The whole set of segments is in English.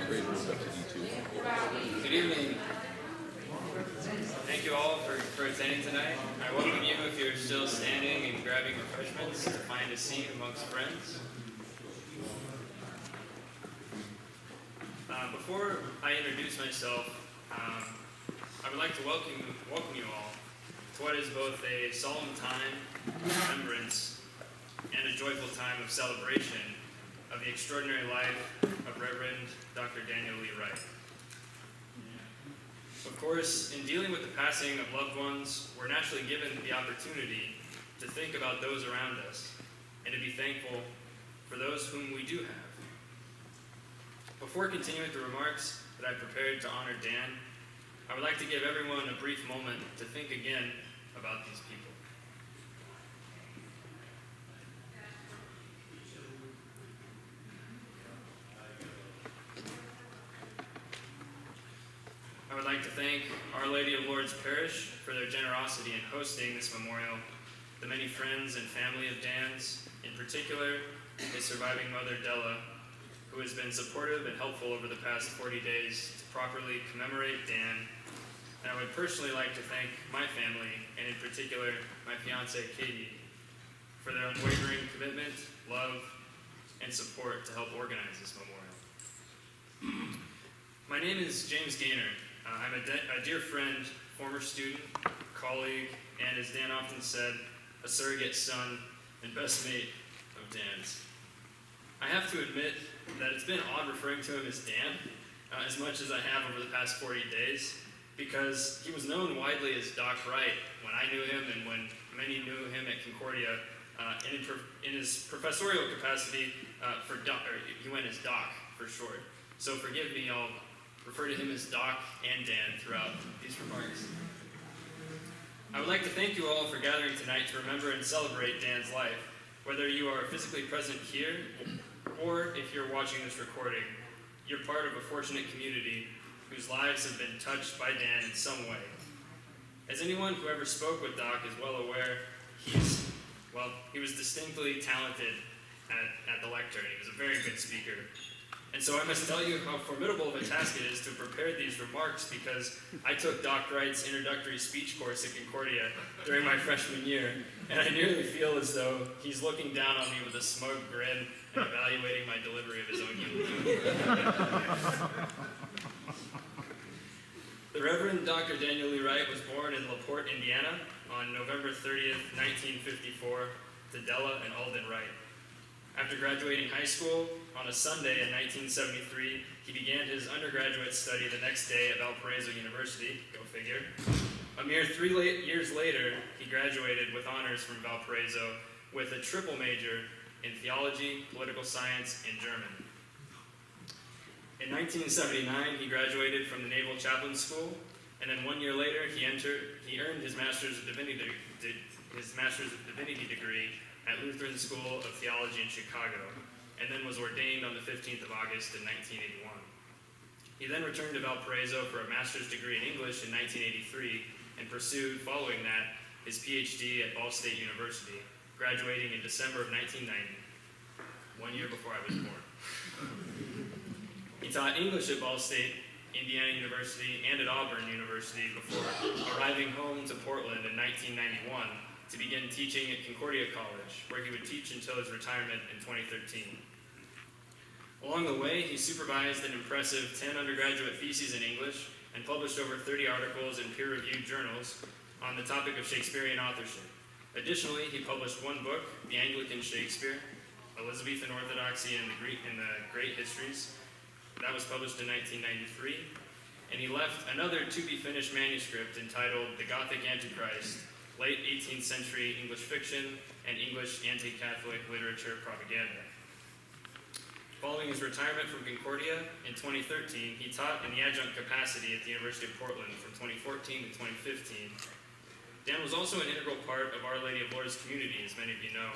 Good evening. Thank you all for attending tonight. I welcome you if you're still standing and grabbing refreshments to find a seat amongst friends. Before I introduce myself, I would like to welcome you all to what is both a solemn time of remembrance and a joyful time of celebration of the extraordinary life of Reverend Dr. Daniel Lee Wright. Of course, in dealing with the passing of loved ones, we're naturally given the opportunity to think about those around us and to be thankful for those whom we do have. Before continuing the remarks that I prepared to honor Dan, I would like to give everyone a brief moment to think again about these people. I would like to thank Our Lady of Lourdes Parish for their generosity in hosting this memorial, the many friends and family of Dan's, in particular his surviving mother Della, who has been supportive and helpful over the past 40 days to properly commemorate Dan. And I would personally like to thank my family, and in particular my fiancée Katie, for their unwavering commitment, love, and support to help organize this memorial. My name is James Gaynor. I'm a dear friend, former student, colleague, and as Dan often said, a surrogate son and best mate of Dan's. I have to admit that it's been odd referring to him as Dan, as much as I have over the past 40 days, because he was known widely as Doc Wright when I knew him and when many knew him at Concordia, in his professorial capacity, he went as Doc for short. So forgive me, I'll refer to him as Doc and Dan throughout these remarks. I would like to thank you all for gathering tonight to remember and celebrate Dan's life. Whether you are physically present here, or if you're watching this recording, you're part of a fortunate community whose lives have been touched by Dan in some way. As anyone who ever spoke with Doc is well aware, he was distinctly talented at the lectern. He was a very good speaker. And so I must tell you how formidable of a task it is to prepare these remarks, because I took Doc Wright's introductory speech course at Concordia during my freshman year, and I nearly feel as though he's looking down on me with a smug grin and evaluating my delivery of his own eulogy. The Reverend Dr. Daniel Lee Wright was born in LaPorte, Indiana on November 30th, 1954, to Della and Alden Wright. After graduating high school on a Sunday in 1973, he began his undergraduate study the next day at Valparaiso University, go figure. A mere 3 years later, he graduated with honors from Valparaiso with a triple major in theology, political science, and German. In 1979, he graduated from the Naval Chaplain School, and then 1 year later, he earned his Master's of Divinity degree at Lutheran School of Theology in Chicago, and then was ordained on the 15th of August in 1981. He then returned to Valparaiso for a master's degree in English in 1983 and pursued, following that, his PhD at Ball State University, graduating in December of 1990, 1 year before I was born. He taught English at Ball State, Indiana University, and at Auburn University before arriving home to Portland in 1991 to begin teaching at Concordia College, where he would teach until his retirement in 2013. Along the way, he supervised an impressive 10 undergraduate theses in English and published over 30 articles in peer-reviewed journals on the topic of Shakespearean authorship. Additionally, he published one book, The Anglican Shakespeare, Elizabethan Orthodoxy and the Great Histories. That was published in 1993. And he left another to-be-finished manuscript entitled The Gothic Antichrist, Late 18th Century English Fiction and English Anti-Catholic Literature Propaganda. Following his retirement from Concordia in 2013, he taught in the adjunct capacity at the University of Portland from 2014 to 2015. Dan was also an integral part of Our Lady of Lourdes community, as many of you know,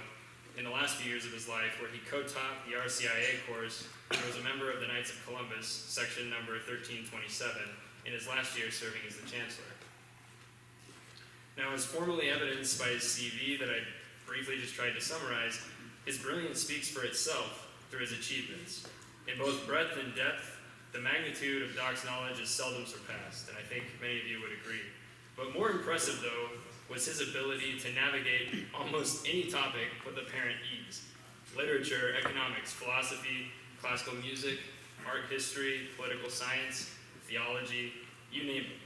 in the last few years of his life, where he co-taught the RCIA course and was a member of the Knights of Columbus, section number 1327, in his last year serving as the Chancellor. Now, as formally evidenced by his CV that I briefly just tried to summarize, his brilliance speaks for itself through his achievements. In both breadth and depth, The magnitude of Doc's knowledge is seldom surpassed, and I think many of you would agree. But more impressive, though, was his ability to navigate almost any topic with apparent ease. Literature, economics, philosophy, classical music, art history, political science, theology, you name it.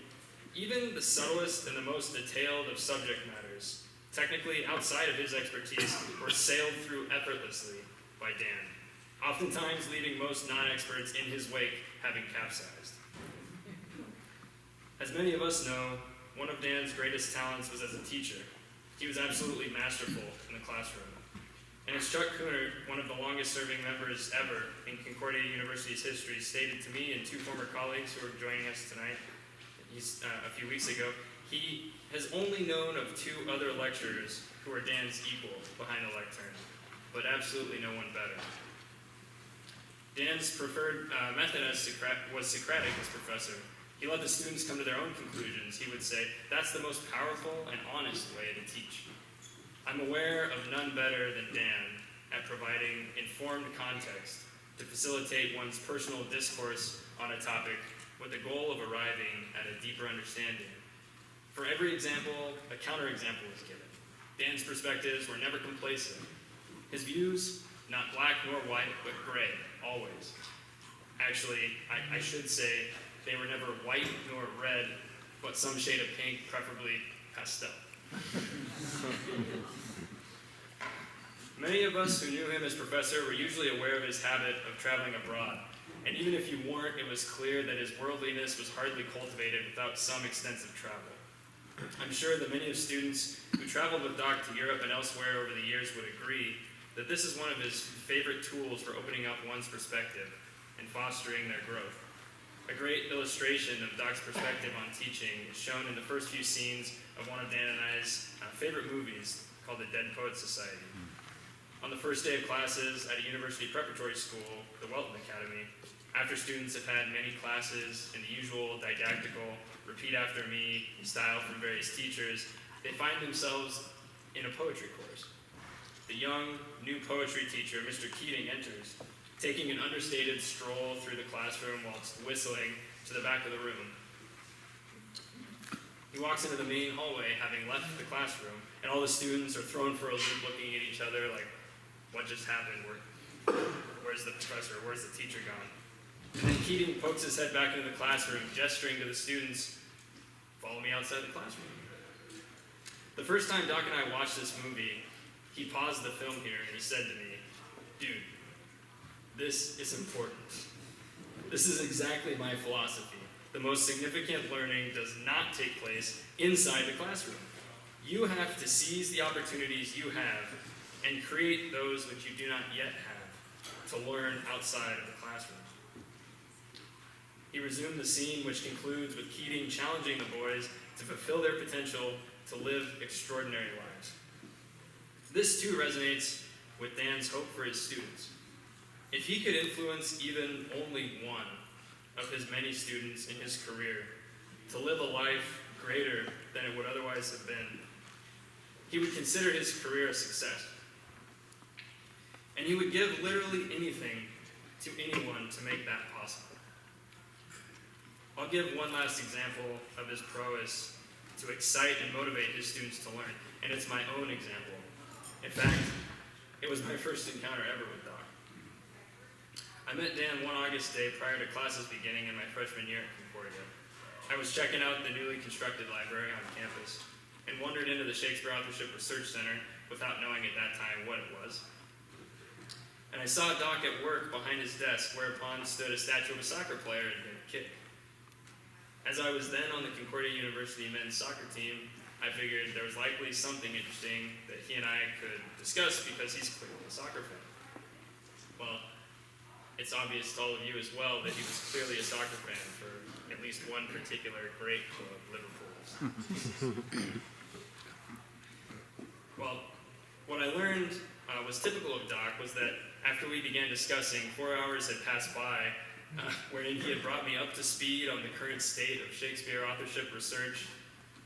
Even the subtlest and the most detailed of subject matters, technically outside of his expertise, were sailed through effortlessly by Dan, oftentimes leaving most non-experts in his wake having capsized. As many of us know, one of Dan's greatest talents was as a teacher. He was absolutely masterful in the classroom. And as Chuck Cooner, one of the longest-serving members ever in Concordia University's history, stated to me and two former colleagues who are joining us tonight a few weeks ago, he has only known of two other lecturers who are Dan's equal behind the lectern, but absolutely no one better. Dan's preferred method was Socratic as professor. He let the students come to their own conclusions. He would say, "That's the most powerful and honest way to teach." I'm aware of none better than Dan at providing informed context to facilitate one's personal discourse on a topic with the goal of arriving at a deeper understanding. For every example, a counterexample was given. Dan's perspectives were never complacent. His views, not black nor white, but gray, always. Actually, I should say they were never white nor red, but some shade of pink, preferably pastel. Many of us who knew him as professor were usually aware of his habit of traveling abroad. And even if you weren't, it was clear that his worldliness was hardly cultivated without some extensive travel. I'm sure that many of students who traveled with Doc to Europe and elsewhere over the years would agree that this is one of his favorite tools for opening up one's perspective and fostering their growth. A great illustration of Doc's perspective on teaching is shown in the first few scenes of one of Dan and I's favorite movies called The Dead Poets Society. On the first day of classes at a university preparatory school, the Welton Academy, after students have had many classes in the usual didactical, repeat after me style from various teachers, they find themselves in a poetry course. The young, new poetry teacher, Mr. Keating, enters, taking an understated stroll through the classroom whilst whistling to the back of the room. He walks into the main hallway, having left the classroom, and all the students are thrown for a loop looking at each other like, what just happened? Where's the professor? Where's the teacher gone? And then Keating pokes his head back into the classroom, gesturing to the students, follow me outside the classroom. The first time Doc and I watched this movie, he paused the film here and he said to me, dude, this is important. This is exactly my philosophy. The most significant learning does not take place inside the classroom. You have to seize the opportunities you have and create those which you do not yet have to learn outside of the classroom. He resumed the scene, which concludes with Keating challenging the boys to fulfill their potential to live extraordinary lives. This too resonates with Dan's hope for his students. If he could influence even only one of his many students in his career to live a life greater than it would otherwise have been, he would consider his career a success. And he would give literally anything to anyone to make that possible. I'll give one last example of his prowess to excite and motivate his students to learn, and it's my own example. In fact, it was my first encounter ever with Doc. I met Dan one August day prior to classes beginning in my freshman year at Concordia. I was checking out the newly constructed library on campus and wandered into the Shakespeare Authorship Research Center without knowing at that time what it was. And I saw Doc at work behind his desk, whereupon stood a statue of a soccer player and a kid. As I was then on the Concordia University men's soccer team, I figured there was likely something interesting that he and I could discuss because he's clearly a soccer fan. Well, it's obvious to all of you as well that he was clearly a soccer fan for at least one particular great club, Liverpool's. Well, what I learned was typical of Doc was that after we began discussing, 4 hours had passed by, wherein he had brought me up to speed on the current state of Shakespeare authorship research.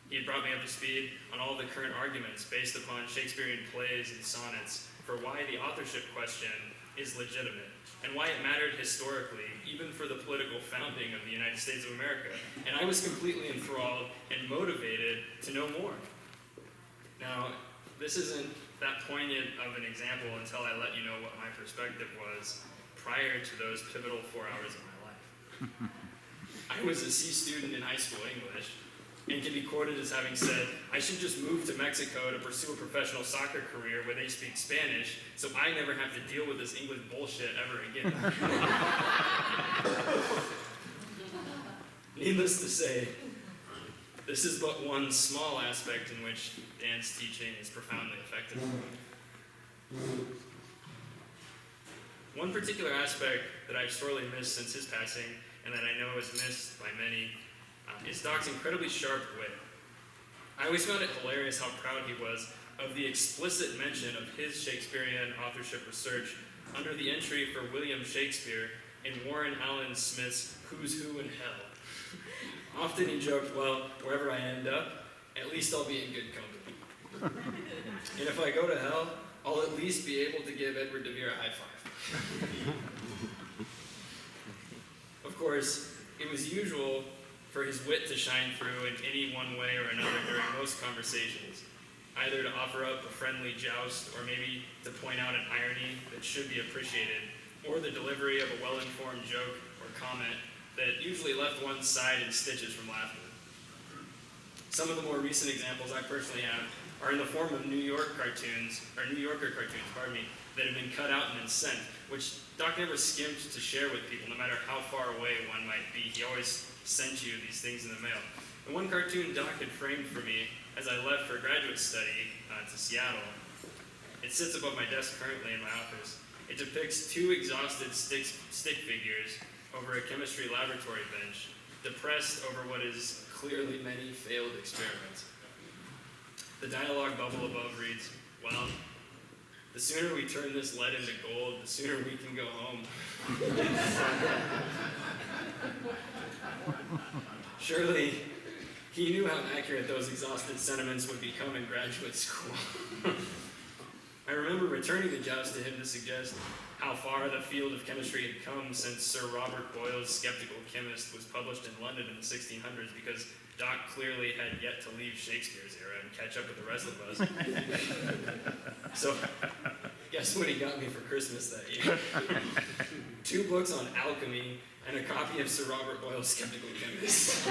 He had brought me up to speed on all the current arguments based upon Shakespearean plays and sonnets for why the authorship question is legitimate, and why it mattered historically, even for the political founding of the United States of America, and I was completely enthralled and motivated to know more. Now, this isn't that poignant of an example until I let you know what my perspective was prior to those pivotal 4 hours of my life. I was a C student in high school English, and can be quoted as having said, I should just move to Mexico to pursue a professional soccer career where they speak Spanish, so I never have to deal with this English bullshit ever again. Needless to say, this is but one small aspect in which Dan's teaching is profoundly effective. One particular aspect that I've sorely missed since his passing, and that I know is missed by many, is Doc's incredibly sharp wit. I always found it hilarious how proud he was of the explicit mention of his Shakespearean authorship research under the entry for William Shakespeare in Warren Allen Smith's Who's Who in Hell. Often he joked, well, wherever I end up, at least I'll be in good company. And if I go to hell, I'll at least be able to give Edward de Vere a high five. Of course, it was usual for his wit to shine through in any one way or another during most conversations, either to offer up a friendly joust or maybe to point out an irony that should be appreciated, or the delivery of a well-informed joke or comment that usually left one side in stitches from laughter. Some of the more recent examples I personally have are in the form of New Yorker cartoons, that have been cut out and then sent, which Doc never skimped to share with people, no matter how far away one might be. He always sent you these things in the mail. And one cartoon Doc had framed for me as I left for graduate study to Seattle. It sits above my desk currently in my office. It depicts two exhausted stick figures over a chemistry laboratory bench, depressed over what is clearly many failed experiments. The dialogue bubble above reads, well, the sooner we turn this lead into gold, the sooner we can go home. Surely, he knew how accurate those exhausted sentiments would become in graduate school. I remember returning the joust to him to suggest how far the field of chemistry had come since Sir Robert Boyle's Skeptical Chemist was published in London in the 1600s, because Doc clearly had yet to leave Shakespeare's era and catch up with the rest of us. So, guess what he got me for Christmas that year? 2 books on alchemy and a copy of Sir Robert Boyle's Skeptical Chemist.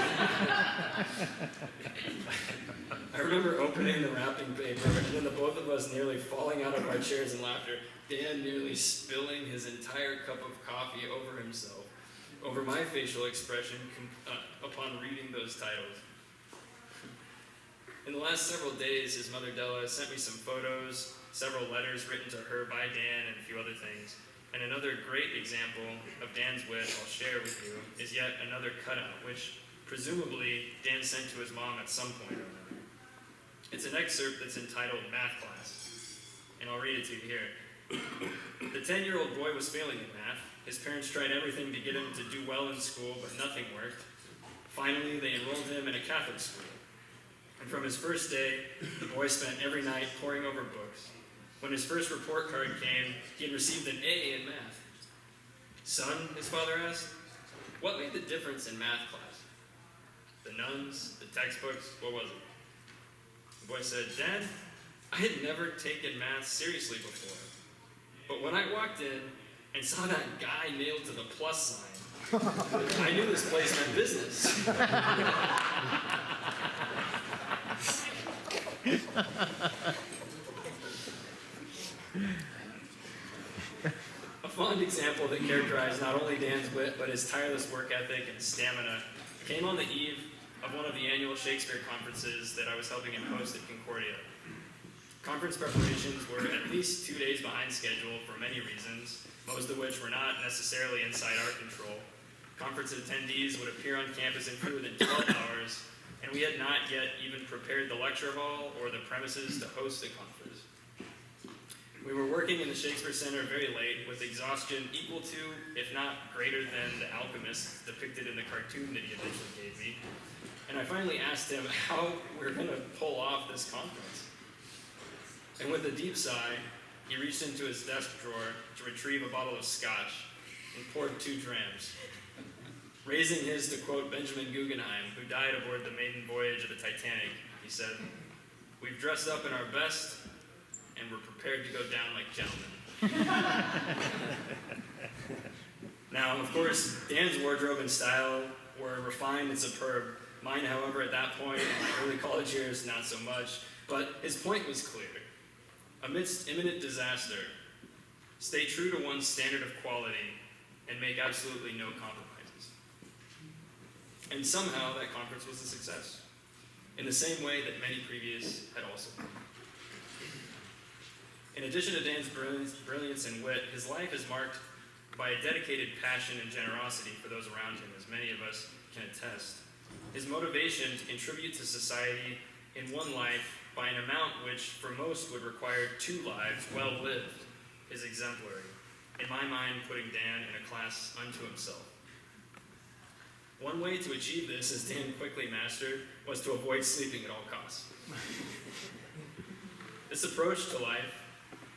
I remember opening the wrapping paper and then the both of us nearly falling out of our chairs in laughter, Dan nearly spilling his entire cup of coffee over himself, over my facial expression upon reading those titles. In the last several days, his mother Della sent me some photos, several letters written to her by Dan, and a few other things. And another great example of Dan's wit I'll share with you is yet another cutout, which presumably Dan sent to his mom at some point or another. It's an excerpt that's entitled Math Class, and I'll read it to you here. The 10-year-old boy was failing in math. His parents tried everything to get him to do well in school, but nothing worked. Finally, they enrolled him in a Catholic school. And from his first day, the boy spent every night poring over books. When his first report card came, he had received an A in math. Son, his father asked, what made the difference in math class? The nuns, the textbooks, what was it? The boy said, Dad, I had never taken math seriously before. But when I walked in and saw that guy nailed to the plus sign, I knew this place meant business. A fond example that characterized not only Dan's wit, but his tireless work ethic and stamina came on the eve of one of the annual Shakespeare conferences that I was helping him host at Concordia. Conference preparations were at least 2 days behind schedule for many reasons, most of which were not necessarily inside our control. Conference attendees would appear on campus in fewer than 12 hours, and we had not yet even prepared the lecture hall or the premises to host the conference. We were working in the Shakespeare Center very late, with exhaustion equal to, if not greater than, the alchemist depicted in the cartoon that he eventually gave me. And I finally asked him how we're going to pull off this conference. And with a deep sigh, he reached into his desk drawer to retrieve a bottle of scotch and poured 2 drams. Raising his to quote Benjamin Guggenheim, who died aboard the maiden voyage of the Titanic, he said, "We've dressed up in our best, and we're prepared to go down like gentlemen." Now, of course, Dan's wardrobe and style were refined and superb. Mine, however, at that point, in my early college years, not so much. But his point was clear. Amidst imminent disaster, stay true to one's standard of quality and make absolutely no compromises. And somehow that conference was a success, in the same way that many previous had also been. In addition to Dan's brilliance and wit, his life is marked by a dedicated passion and generosity for those around him, as many of us can attest. His motivation to contribute to society in one life by an amount which for most would require 2 lives well lived is exemplary, in my mind putting Dan in a class unto himself. One way to achieve this, as Dan quickly mastered, was to avoid sleeping at all costs. This approach to life,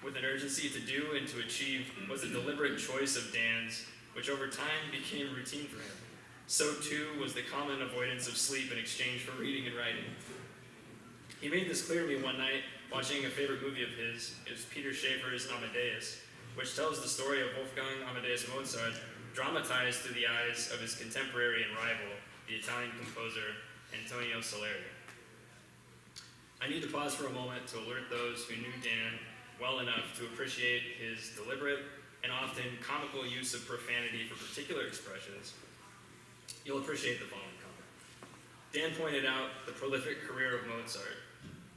with an urgency to do and to achieve, was a deliberate choice of Dan's, which over time became routine for him. So too was the common avoidance of sleep in exchange for reading and writing. He made this clear to me one night watching a favorite movie of his. It was Peter Shaffer's Amadeus, which tells the story of Wolfgang Amadeus Mozart dramatized through the eyes of his contemporary and rival, the Italian composer Antonio Salieri. I need to pause for a moment to alert those who knew Dan well enough to appreciate his deliberate and often comical use of profanity for particular expressions. You'll appreciate the following comment. Dan pointed out the prolific career of Mozart,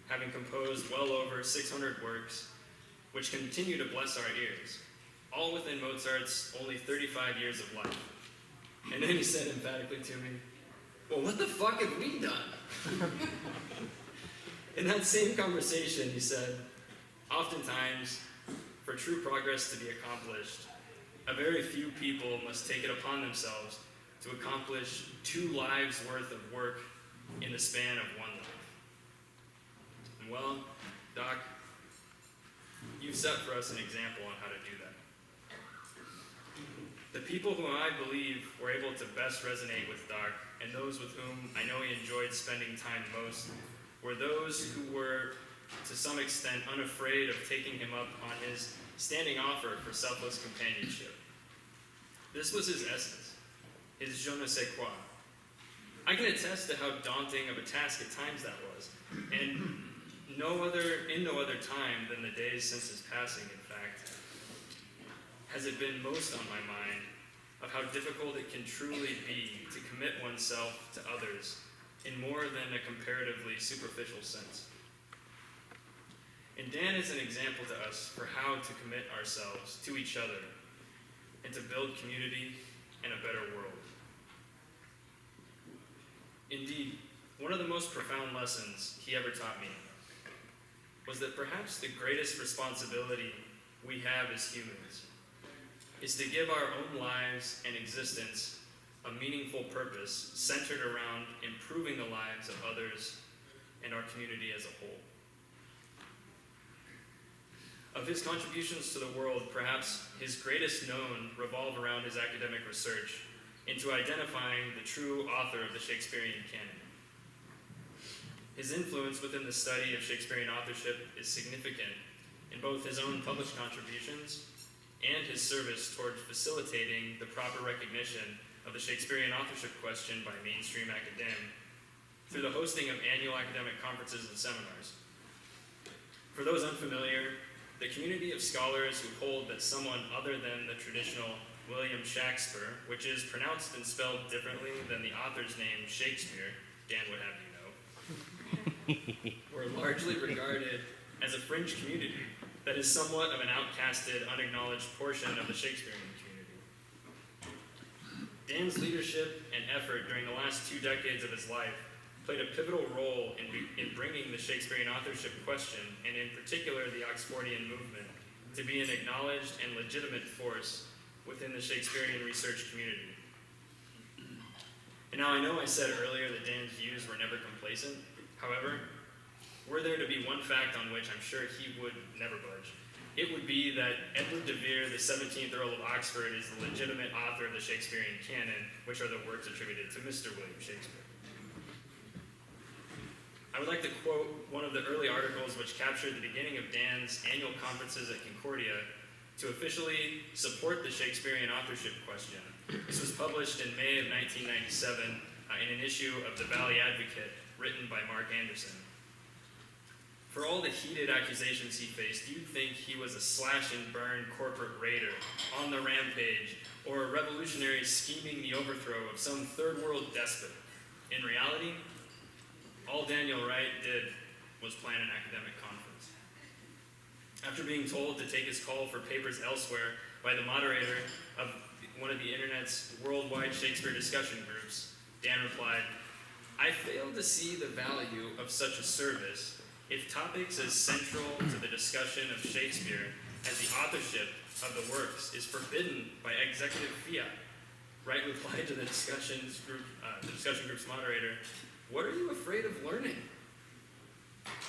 having composed well over 600 works, which continue to bless our ears, all within Mozart's only 35 years of life. And then he said emphatically to me, "Well, what the fuck have we done?" In that same conversation, he said, "Oftentimes, for true progress to be accomplished, a very few people must take it upon themselves to accomplish 2 lives worth of work in the span of 1 life." And well, Doc, you've set for us an example on how to do that. The people whom I believe were able to best resonate with Doc, and those with whom I know he enjoyed spending time most, were those who were, to some extent, unafraid of taking him up on his standing offer for selfless companionship. This was his essence, his je ne sais quoi. I can attest to how daunting of a task at times that was, and in no other time than the days since his passing, in fact, has it been most on my mind of how difficult it can truly be to commit oneself to others in more than a comparatively superficial sense. And Dan is an example to us for how to commit ourselves to each other and to build community and a better world. Indeed, one of the most profound lessons he ever taught me was that perhaps the greatest responsibility we have as humans is to give our own lives and existence a meaningful purpose centered around improving the lives of others and our community as a whole. Of his contributions to the world, perhaps his greatest known revolve around his academic research into identifying the true author of the Shakespearean canon. His influence within the study of Shakespearean authorship is significant in both his own published contributions and his service toward facilitating the proper recognition of the Shakespearean authorship question by mainstream academia through the hosting of annual academic conferences and seminars. For those unfamiliar, the community of scholars who hold that someone other than the traditional William Shakespeare, which is pronounced and spelled differently than the author's name Shakespeare, Dan would have you know, were largely regarded as a fringe community that is somewhat of an outcasted, unacknowledged portion of the Shakespearean community. Dan's leadership and effort during the last 2 decades of his life played a pivotal role in bringing the Shakespearean authorship question, and in particular the Oxfordian movement, to be an acknowledged and legitimate force within the Shakespearean research community. And now I know I said earlier that Dan's views were never complacent. However, were there to be one fact on which I'm sure he would never budge, it would be that Edward de Vere, the 17th Earl of Oxford, is the legitimate author of the Shakespearean canon, which are the works attributed to Mr. William Shakespeare. I would like to quote one of the early articles which captured the beginning of Dan's annual conferences at Concordia to officially support the Shakespearean authorship question. This was published in May of 1997 in an issue of the Valley Advocate written by Mark Anderson. For all the heated accusations he faced, you'd think he was a slash-and-burn corporate raider on the rampage or a revolutionary scheming the overthrow of some third-world despot. In reality, all Daniel Wright did was plan an academic conference. After being told to take his call for papers elsewhere by the moderator of one of the internet's worldwide Shakespeare discussion groups, Dan replied, "I fail to see the value of such a service if topics as central to the discussion of Shakespeare as the authorship of the works is forbidden by executive fiat." Wright replied to the discussion group's moderator, "What are you afraid of learning?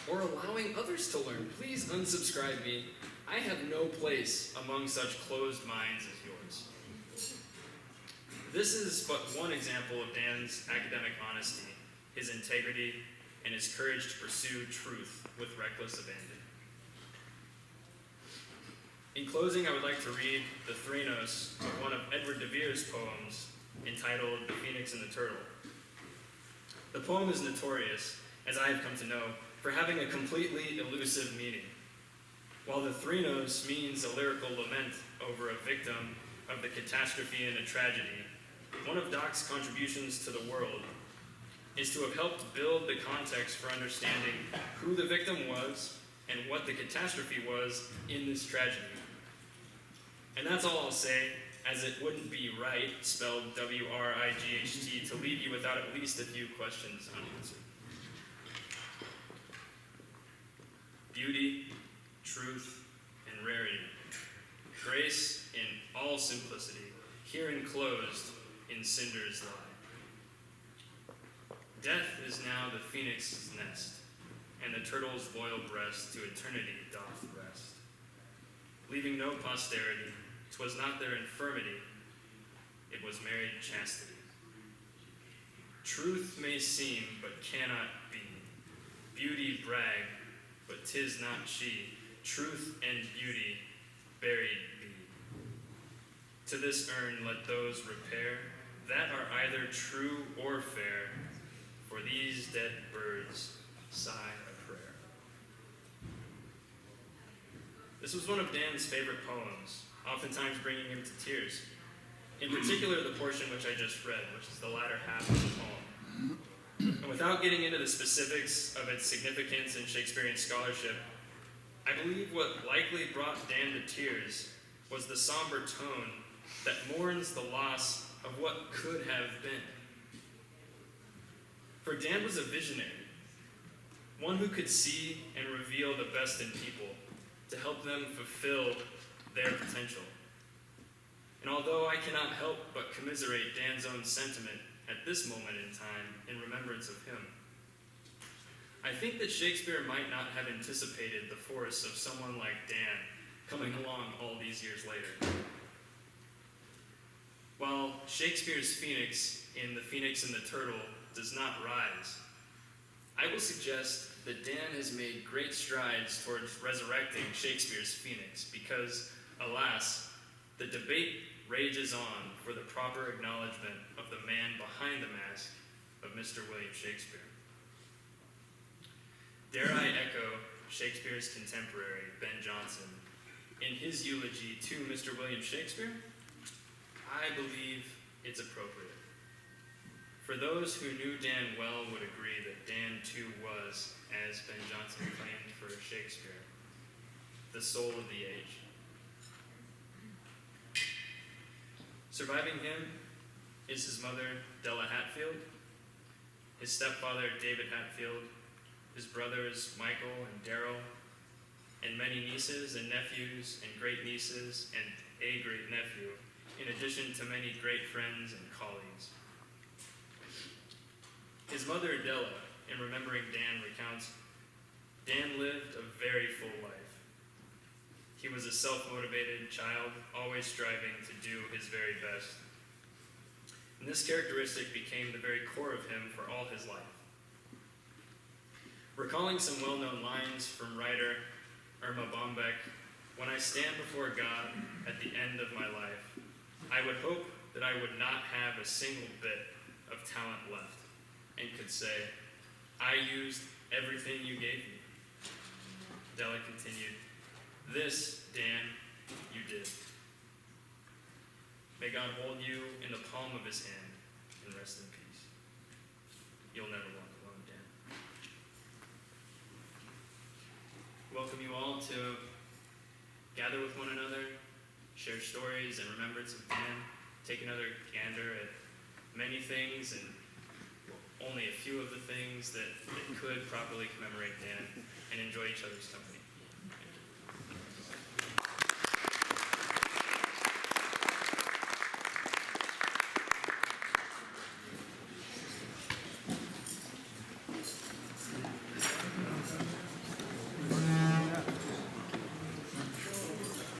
Or allowing others to learn? Please unsubscribe me. I have no place among such closed minds as yours." This is but one example of Dan's academic honesty, his integrity, and his courage to pursue truth with reckless abandon. In closing, I would like to read the Thranos of one of Edward de Vere's poems entitled "The Phoenix and the Turtle." The poem is notorious, as I have come to know, for having a completely elusive meaning. While the Thranos means a lyrical lament over a victim of the catastrophe and a tragedy, one of Doc's contributions to the world is to have helped build the context for understanding who the victim was and what the catastrophe was in this tragedy. And that's all I'll say, as it wouldn't be right, spelled W-R-I-G-H-T, to leave you without at least a few questions unanswered. Beauty, truth, and rarity. Grace in all simplicity, here enclosed in cinders lie. Death is now the phoenix's nest, and the turtle's loyal breast to eternity doth rest. Leaving no posterity, 'twas not their infirmity, it was married chastity. Truth may seem, but cannot be. Beauty brag, but 'tis not she. Truth and beauty buried be. To this urn let those repair that are either true or fair, for these dead birds sigh a prayer. This was one of Dan's favorite poems, oftentimes bringing him to tears. In particular, the portion which I just read, which is the latter half of the poem. And without getting into the specifics of its significance in Shakespearean scholarship, I believe what likely brought Dan to tears was the somber tone that mourns the loss of what could have been. For Dan was a visionary, one who could see and reveal the best in people to help them fulfill their potential. And although I cannot help but commiserate Dan's own sentiment at this moment in time in remembrance of him, I think that Shakespeare might not have anticipated the force of someone like Dan coming along all these years later. While Shakespeare's phoenix in The Phoenix and the Turtle does not rise, I will suggest that Dan has made great strides towards resurrecting Shakespeare's phoenix because, alas, the debate rages on for the proper acknowledgement of the man behind the mask of Mr. William Shakespeare. Dare I echo Shakespeare's contemporary, Ben Jonson, in his eulogy to Mr. William Shakespeare? I believe it's appropriate. For those who knew Dan well would agree that Dan too was, as Ben Jonson claimed for Shakespeare, the soul of the age. Surviving him is his mother, Della Hatfield, his stepfather, David Hatfield, his brothers, Michael and Darrell, and many nieces and nephews and great-nieces and a great-nephew, in addition to many great friends and colleagues. His mother, Della, in remembering Dan, recounts, Dan lived a very full life. He was a self-motivated child, always striving to do his very best. And this characteristic became the very core of him for all his life. Recalling some well-known lines from writer Irma Bombeck, "When I stand before God at the end of my life, I would hope that I would not have a single bit of talent left and could say, 'I used everything you gave me.'" Della continued, "This, Dan, you did. May God hold you in the palm of his hand and rest in peace. You'll never walk alone, Dan." Welcome you all to gather with one another, share stories and remembrance of Dan, take another gander at many things and only a few of the things that could properly commemorate Dan, and enjoy each other's company.